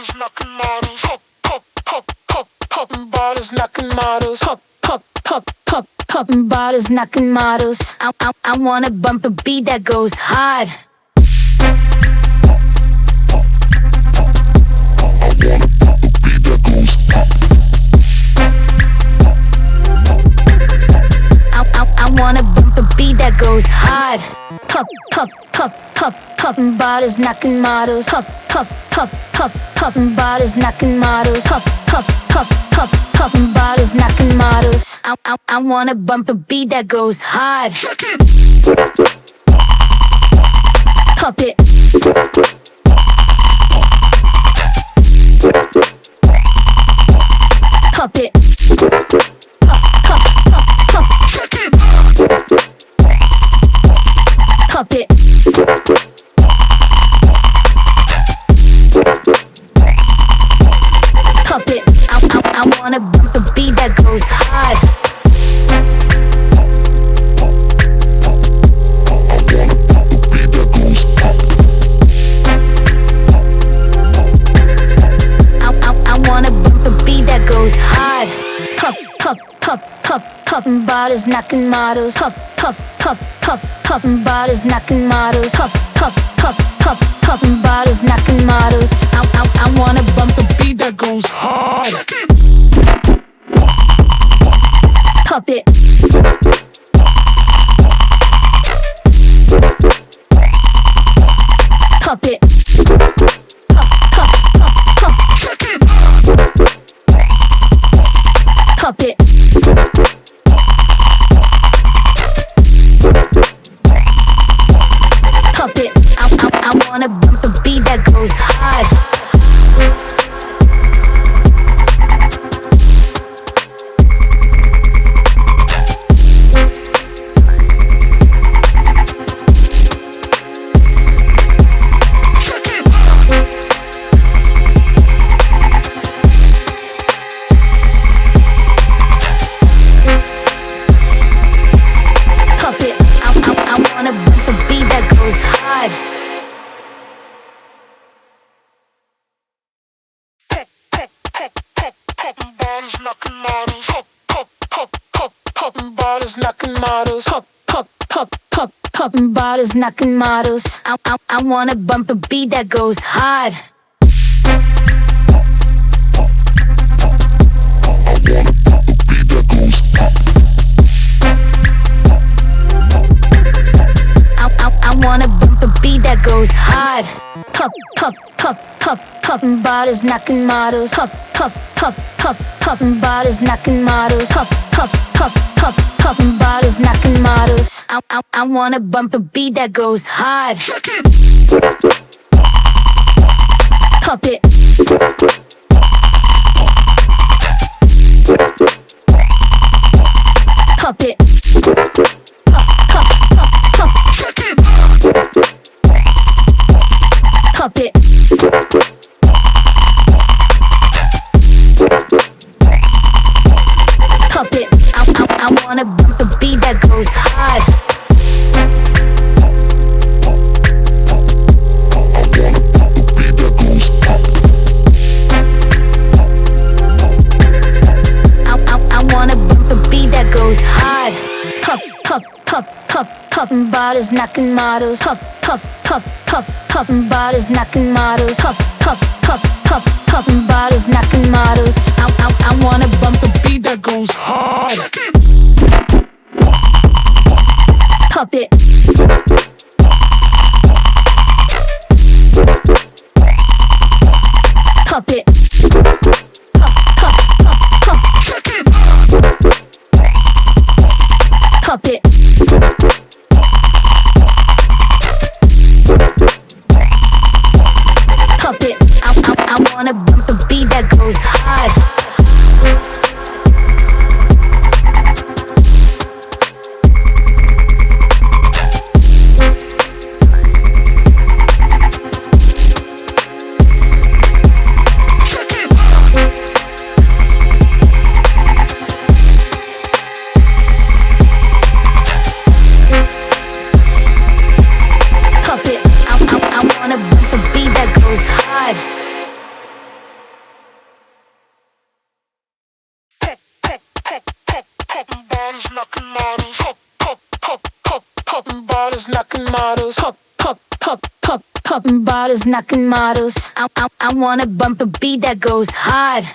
bottles, knocking models. Popping bottles, knocking models. Popping bottles, knocking models. I wanna bump a beat that goes hard. I wanna bump a beat that goes hard. Popping bottles, knocking models. Popping bottles, knocking models. Popping bottles, knocking models. I wanna bump a beat that goes hard. Pop it. Pop it. Pop it. Pop it. I wanna bump a beat that goes hard. I wanna bump a beat that goes hard. Popping bottles, knocking models. Popping bottles, knocking models. Popping bottles, knocking models. I wanna bump a beat that goes hard. Pop it. Pop it. Pop it. Pop it. I wanna bump a beat that goes hard. Knocking models. Popping bottles, knocking models. I wanna bump a beat that goes hard. I wanna bump a beat that goes hard. Popping bottles, knocking models. Popping bottles, knocking models. Popping bottles, knocking models. I wanna bump a beat that goes hard. Pop it. Pop it. Pop it. Pop it. I wanna bump a beat that goes hard. I wanna bump a beat that goes hard. Popping bottles, knocking models. Popping bottles, knocking models. Popping bottles, knocking models. I wanna bump a beat that goes hard. Pop it. Pop it. Pop it. Pop it. I wanna bump a beat that goes hard. popping bottles, knocking models. Popping bottles, knocking models. Popping bottles, knocking models. I wanna bump a beat that goes hard.